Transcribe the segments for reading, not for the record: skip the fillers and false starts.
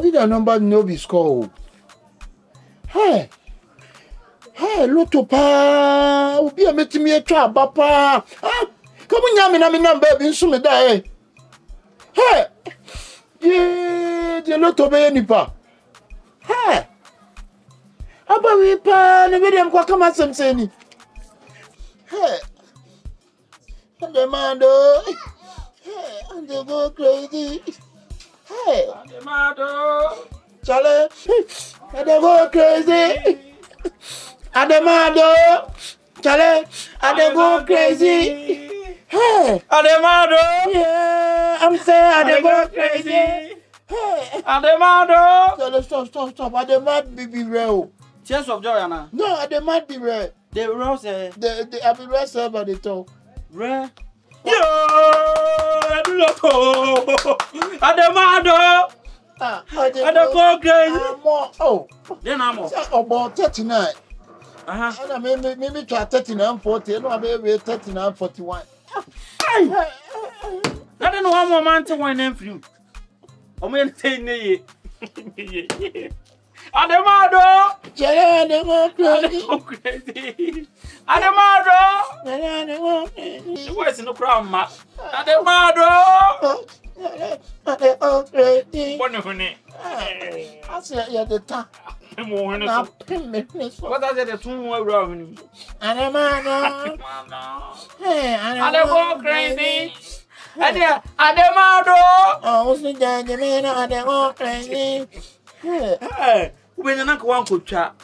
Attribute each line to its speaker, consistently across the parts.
Speaker 1: be the number no be score. Hey. Hey, Lotto pa. Obi a meti me twa papa. Ah. Come on, na me number be nso me da eh. Hey. Je Lotto be nipa. Hey. Aba we pa na be dem kwa kama semseni. Hey. Ademado. Hey, and they go crazy. Hey.
Speaker 2: Ademado.
Speaker 1: Chale. And they go crazy. Ademado. Chale. And they go crazy. Hey.
Speaker 2: Ademado.
Speaker 1: Yeah, I'm saying they go crazy. Hey.
Speaker 2: Ademado.
Speaker 1: Chale, stop. Ademad be real.
Speaker 2: Tears of joy, Anna.
Speaker 1: No, Ademad be real.
Speaker 2: The rose,
Speaker 1: The I be real server they talk.
Speaker 2: Rare. Yo, Ademado. Ademado crazy.
Speaker 1: Oh.
Speaker 2: Then I'm
Speaker 1: about 39.
Speaker 2: Uh-huh.
Speaker 1: And maybe try 39, 40. No, I be 39, 41.
Speaker 2: I don't know how man to win them for you. I'm going to say nay. Ademado. Crazy. Ademado. Where's no crown, ma? Ademado. Wonderful.
Speaker 1: I said, yeah, the time.
Speaker 2: What are the 2 around?
Speaker 1: Ademado. Hey,
Speaker 2: Ademado crazy. Ademado.
Speaker 1: Oh, what's the Ademado crazy?
Speaker 2: Hey, when you're not going to chat.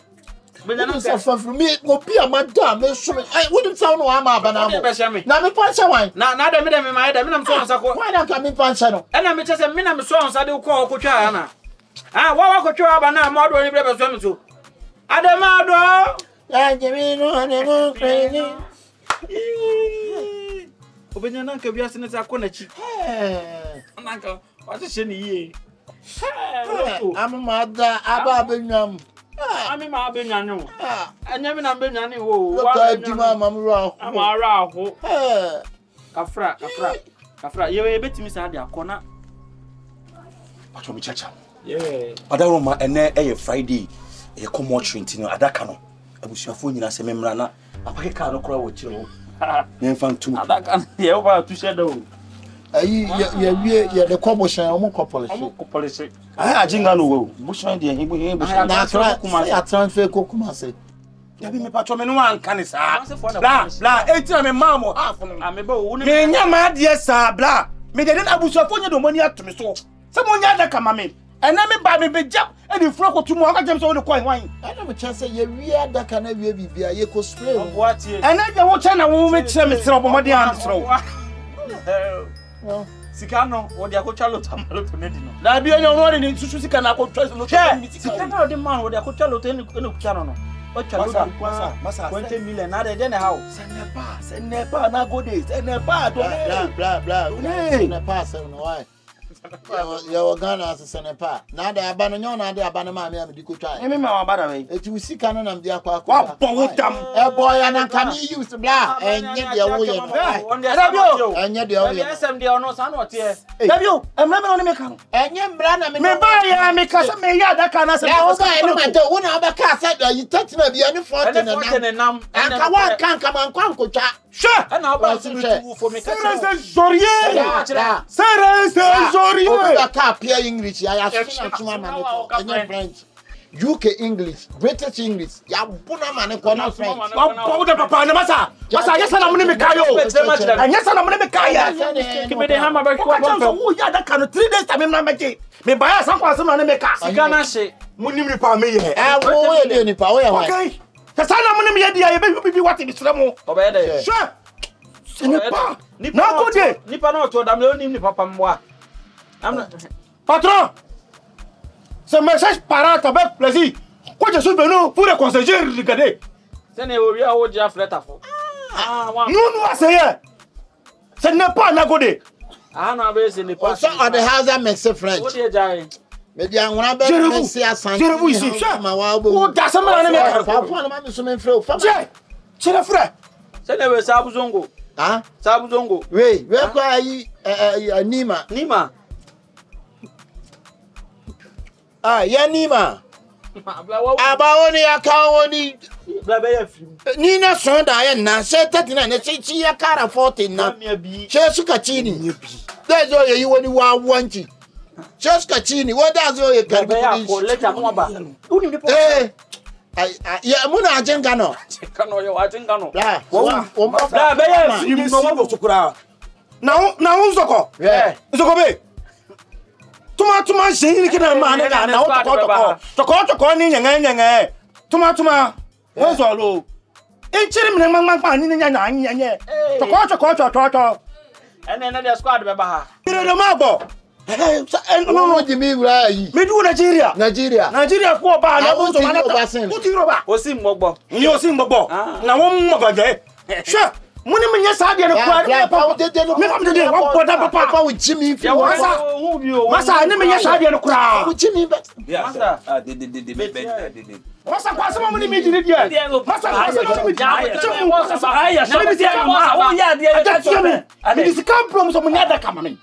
Speaker 2: When you're not
Speaker 1: suffer from me, go be a madam. I wouldn't sound no ama banana. Now me punch wine. Now the middle of my I'm so why not come in punch? And I'm just a minimum songs I do call Kuchana. Ah, what could you have a now more than you ever swim to? Ademado. Ademado crazy.
Speaker 2: When you're not going to be a corner. Uncle, what's a ye?
Speaker 1: I'm a mother, Abba.
Speaker 2: I'm in my Benano. I never know Benani.
Speaker 1: Look at you, Mamma.
Speaker 2: I'm around. Kafra, you're a bit Miss Adia corner.
Speaker 3: But from Chacha.
Speaker 2: Yeah.
Speaker 3: But I remember a Friday, a common Trentino, Adakano. I was your phone in a sememrana. I pack a car no crowd with you. Then found 2.
Speaker 2: Adakan, yeah, over to shadow.
Speaker 1: The commotion, I'm
Speaker 2: policy.
Speaker 3: I Jingano, Bush idea, he will
Speaker 1: I transfer Kokumase.
Speaker 3: There be me patrolman one can is blah, 18 mamma half.
Speaker 2: I'm a bow.
Speaker 3: Mad, yes, sir, blah. Me didn't have your phone, the money up to me so. Someone yet come in. And I mean, by me, jump and you flock to more items on the coin wine. I never chance you weird that can never be via your spray.
Speaker 2: What?
Speaker 3: And I don't watch and I won't make some money on the throw.
Speaker 2: Sicano, what the Acochalo Tamalo to Nedino.
Speaker 3: Now be on your running into Susicana, I could try to look at
Speaker 2: Sicano, the man with the Acochalo Tenno. What Massa, 20 million, not a house.
Speaker 3: Send Nepa, now go days, and Nepa,
Speaker 1: blah, pass, why? You're gonna as a senepa. Now the abandon, now the abandonment, you could try.
Speaker 3: I mean, my bad,
Speaker 1: if you see Canon and the aqua,
Speaker 3: what
Speaker 1: boy, and can you use the blah and get the away and yet the only SMD or no son, what here? Have you? I'm never on the mechanic. And young Brana may buy a mechanic, may that can answer. I don't want to have a car set, you touch the only fortune and numb, and I can't come on, Conco chat.
Speaker 2: Sure, and I'll buy for me. English, I have French. UK English, British English. Ya buna mane kona French.
Speaker 3: Papa papa masa. Masa yes na mune mekayo. Yes na mune mekaya.
Speaker 2: Give me the hammer back.
Speaker 3: Oh yeah, that kind of 3 days time na make. Me buy some kwase na meka.
Speaker 2: Sika na she.
Speaker 3: Munim ni pa me ye.
Speaker 1: Wo ye ni pa wo ya.
Speaker 3: Okay. Kasa na mune me ye dia ye be what be sremo.
Speaker 2: Obe de.
Speaker 3: Sure. Nipa. Na go de.
Speaker 2: Nipa na to dam le onim ni papa mwa.
Speaker 3: Patron, ce message parate avec plaisir. Quoi je suis venu pour le conseiller regarder.
Speaker 2: Ce n'est pas au dia fleta fo.
Speaker 3: Nous essayons. Ce n'est pas Nagode.
Speaker 2: Ah non, mais ce n'est pas.
Speaker 1: Ça on the house makes French. Mais bien on a bien c'est à Santé.
Speaker 3: Je vous ici. Oh, ça me l'a mis.
Speaker 1: Papa na me so me frère.
Speaker 3: C'est le frère.
Speaker 2: Ce n'est pas Sabu Zongo.
Speaker 1: Hein?
Speaker 2: Sabu Zongo.
Speaker 1: Oui, quoi Nima.
Speaker 2: Ah, Yanima. Abawoni akawoni. Nina sonda na se 39 na se ya kara 40 na. Se suka chini. That's all you woni wa wanchi. Se suka chini. What does all you can be? Eh. Ya muna ajenga no.
Speaker 1: Kano yo ajenga no.
Speaker 2: La.
Speaker 3: Da be ya fi no wo sukura. Na unzoko.
Speaker 2: Yeah.
Speaker 3: Nzoko be. Tuma shiri kina mane na toko ni nyenge tuma wozolo enchiri mne mangmangpa ni nya toko
Speaker 1: ene na the squad be ba ha
Speaker 3: ire do mabo
Speaker 2: no jimi wura yi
Speaker 3: me du Nigeria ko ba na bo so mana ko ti roba
Speaker 1: osim mogbo
Speaker 3: ni osim mogbo na won mogoje sha Muni menya sadia no kwa me papa de wa boda papa
Speaker 2: with Jimmy
Speaker 3: masa ni menya sadia no kwa
Speaker 2: with Jimmy
Speaker 1: masa
Speaker 3: masa kwa sama muni mi di dia masa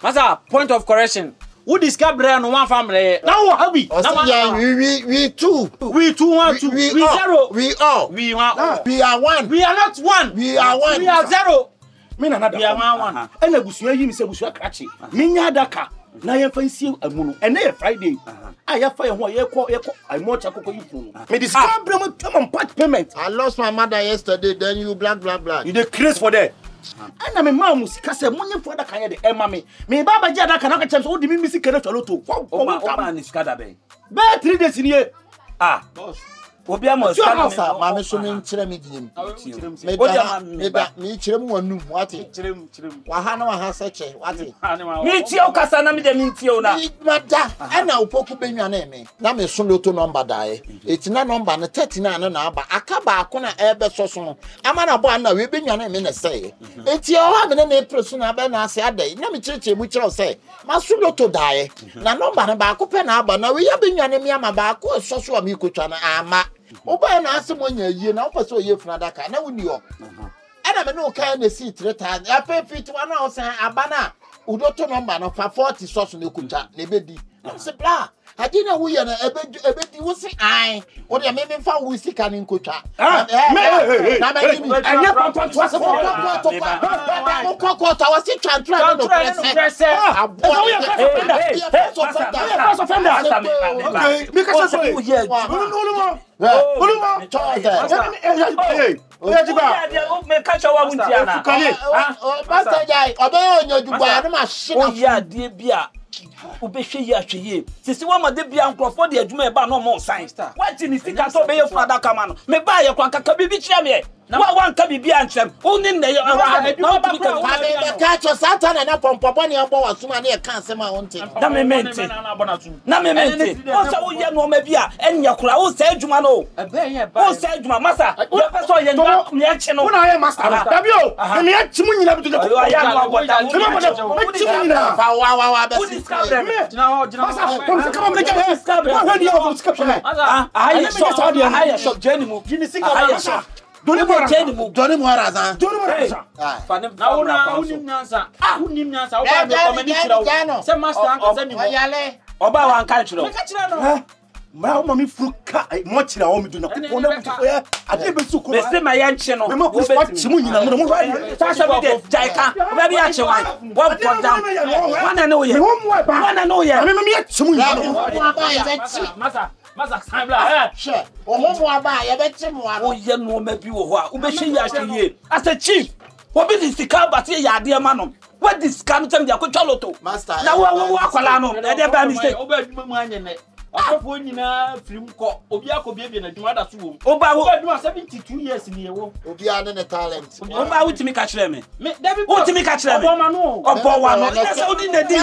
Speaker 1: masa point of correction who discover brand no one family
Speaker 3: now happy
Speaker 2: we two
Speaker 1: we zero
Speaker 2: we are one
Speaker 1: we are not one
Speaker 2: we are one
Speaker 1: we are zero
Speaker 3: me na
Speaker 1: we are one
Speaker 3: ena busua yi mi se busua krachi menya daka na ye fancy amunu ena ye Friday ya fa ye ho ye ko I mo cha kokko yifu me discover mo payment part payment
Speaker 2: I lost my mother yesterday then you blah
Speaker 3: you dey craze for there ana me ma musika se munye fo da kan ye de ema me baba je da kan na ka chem so wo di mi sika na choloto
Speaker 1: o ma ni sika da be
Speaker 3: 3 days ni
Speaker 1: boss obi am
Speaker 2: sika ma me so me nkyere me diem me kyerem wanu wate
Speaker 1: kyerem
Speaker 2: wa ha na wa ha seche wate
Speaker 3: mi tie o kasa na me de mi tie o na
Speaker 2: mada ana opoku benwa na eme na me so loto number dae etina number na 39 na aba aka ba ko na ebe so so ama na bo na we benwa na eme na say eti o ha me na presu na be na ase adai na me kyerche mu kyerɛ say ma so loto dae na number na ba ko pe na aba na we ya benwa na me ama ba ko so so am ikotwa na ama oba na asemo nya yie na opa so ye funa daka na wuni o ana me no kan na si 3000 ya pe fit wa na o san abana udoto number no fa 40 so na ekutwa na ebedi se bla adina wo ye na ebedi wo se ai o de me fa wo sika ni nkotwa na me ni
Speaker 3: anya papa to ase
Speaker 2: ko wa se twantra no presse abo
Speaker 3: okay me ka so no
Speaker 1: me catch our wuntiana
Speaker 2: pastor jai obe onyo dugba na machine
Speaker 1: o ya de bia ubehwe yi ahweye sisi wa ma de bia nkrofo de adwuma e ba no mo sign wati ni sika so be ye fada kama no me ba ye kwan kaka bibi kire me wa nka bibi ankyem oni na ye na ba
Speaker 2: ka cho satan na pompopo ne abo wasuma na ye kan sema wonte
Speaker 1: na me mente o sa wo ye no ma bia enya kura o sa adwuma no o sa adwuma masa ye peso ye no me ache no
Speaker 3: na ye master dabi o me achi mu nyina bitu ko
Speaker 1: ya no abota
Speaker 3: me achi mu nyina
Speaker 2: wa be
Speaker 3: ma o mami fruka mo chira o mi do na ko na ko ya ade be su ko
Speaker 1: be se ma ya nche no
Speaker 3: me ko fa mu nyina mo
Speaker 1: ta sha bi de jaika ba bi a che wan wo put down wana no ye wana no ye
Speaker 3: me ya chi mu nyina
Speaker 1: masa sambla
Speaker 2: she o mo aba ye be chi mo
Speaker 1: o ye no ma bi wo ho a wo be hwe ya hwe as a chief wo bi sika ba se ya de ma no what this can tell me akotwa loto na wo akwala no e de ba mistake
Speaker 4: o ba adwuma mu anye ne akofo nyina firim ko obi akobie na adwuma da so wo
Speaker 1: oba wo
Speaker 4: adwuma 72 years ni yewo
Speaker 2: obi ane ne talent
Speaker 1: oba wutimi ka kire me
Speaker 4: David
Speaker 1: wutimi ka kire me
Speaker 4: obo ma no
Speaker 1: obo wa no na se odi na di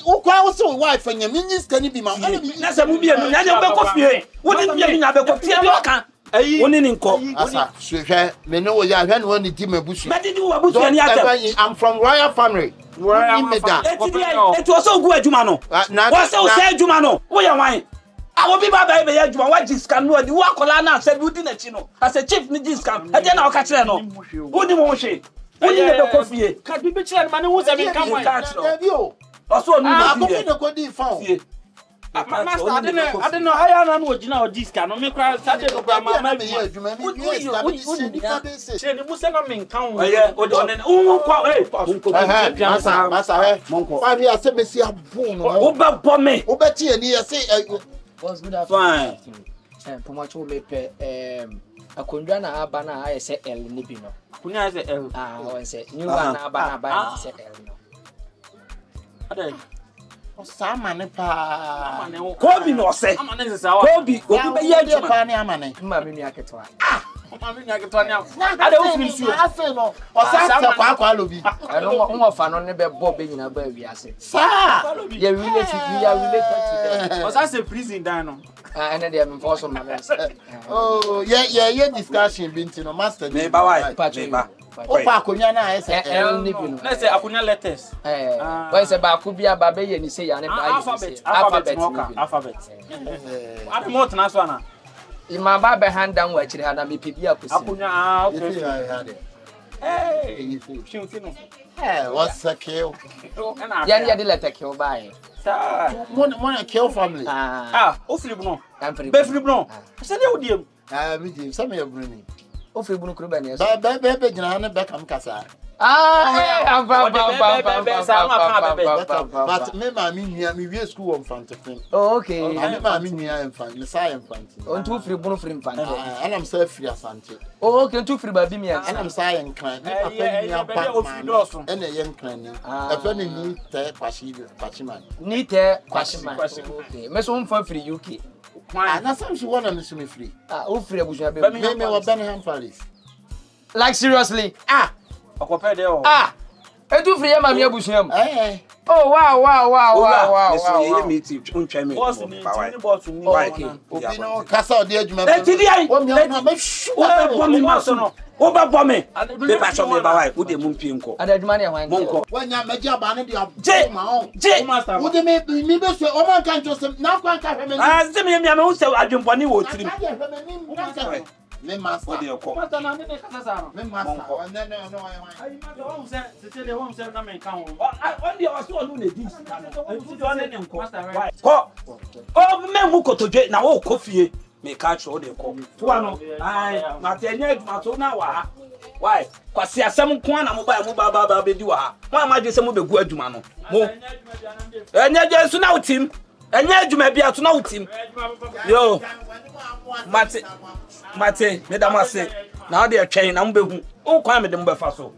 Speaker 2: wo kwa wo so wife anya minister ni bi ma
Speaker 1: na se mu bia no nya be ko fie woni bia nya be ko tie bi oka woni ni nko
Speaker 2: asa hwehwe me no wo ya hwe no ni di mabusu
Speaker 1: me di wo abusu ni atem
Speaker 2: I'm from royal family
Speaker 1: eti o so gu adwuma no wo se o se adwuma no wo ye wan awo bi baba be ye adwuma wa jiskan no adi wo akola na se bi udi na chi no as a chief ni jiskan e de na o ka kire no udi mo hwe udi ne be ko fie
Speaker 4: ka bi kire ma ne wo se bi kan wan
Speaker 2: ka kire
Speaker 1: o so onu
Speaker 2: bi ne ko di fa o
Speaker 4: Master, I don't know how you know original disc. No, me cry Saturday no grandma. Me say no me count.
Speaker 2: Masa, monko. 5 years say me see a bone.
Speaker 4: Oba bomb.
Speaker 2: Obeti ani say
Speaker 1: what's good afternoon. Pomacho me pe akondwa na aba na aye say L ni bi no.
Speaker 4: Kunya say L.
Speaker 1: Won say new one na aba na say L no.
Speaker 4: Ade.
Speaker 2: Samane pa.
Speaker 4: Kobi no say. Kobi be ye adwuma
Speaker 2: pa ne amane.
Speaker 1: Ma me nua ketwa.
Speaker 4: Ma me nua ketwa ne. Ade wo firi nsuo.
Speaker 2: Ase no. Osa kwa lobi.
Speaker 1: Eno mo fa no ne be bo be nyina ba wi ase.
Speaker 2: Sa.
Speaker 1: Ye related to them.
Speaker 4: Osa say prison dan no.
Speaker 1: And then they force on my
Speaker 2: oh, yeah, discussion binti no master.
Speaker 4: Me ba why? Me ba.
Speaker 2: Opa akonya na ese
Speaker 1: nibi no.
Speaker 4: Na say akonya letters.
Speaker 1: Why say ba ko bia ba be ye ni say ya ne ba
Speaker 4: alphabet. Ade mo tena so ana.
Speaker 1: Ima ba be hand down wa chiri hada me pebi akosi.
Speaker 4: Akonya okay. Hey,
Speaker 2: what's a kill?
Speaker 1: Yeah, the letter kill by.
Speaker 2: One kill family.
Speaker 4: Ofribno. Befribno. I said, you dear.
Speaker 2: Me, some of your bringing.
Speaker 1: Ofribno Crubanias.
Speaker 2: Baby, Jan Beckham Casa. But me, I mean, we school on front of him.
Speaker 1: Oh, okay.
Speaker 2: I mean, Messiah front.
Speaker 1: On 2 free bonus for infant.
Speaker 2: And I'm so free as Santi.
Speaker 1: Oh, okay, 2 free baby me.
Speaker 2: And I'm saying, clan. And a young clan. A penny need Pashiman.
Speaker 1: Need Pashiman. Okay. Miss Home for free UK.
Speaker 2: And that's how she want to miss me free.
Speaker 1: Oh, free Bush.
Speaker 2: Maybe Birmingham Paris.
Speaker 1: Like seriously? I do free my Busham. Oh, wow.
Speaker 4: You meet you, what's the name?
Speaker 2: Castle, dear,
Speaker 4: Oba bombe. Be ba so me ba wai, wo de mu mpinko.
Speaker 1: Adadumani ahwan.
Speaker 2: Monko. Wanya meja ba ne de ma on. Wo de me be so o man kan josem na kwan ka hwe me.
Speaker 4: Se me me wo se adwemponi wo tirim.
Speaker 2: Me master.
Speaker 4: Wo de ko.
Speaker 2: Master na ne kasa sa no. Me master. No.
Speaker 4: Ai ma do hom se te de hom se na me kan ho. On de o so no na dis. Ti do ne nko. Master. Ko. O me mu kotodwe na wo kofie. Me catch all the call. Tuano, aye, Matenya, Matona, why? Kwasi asem ko na mo ba be di wa. Mo ma je se mo be gu adwuma no. Mo. Enya je so na utim. Enya adwuma bia to na utim. Yo. Mate, me da ma se. Na o de twɛn na mo be hu. O kwan me de mo be fa so.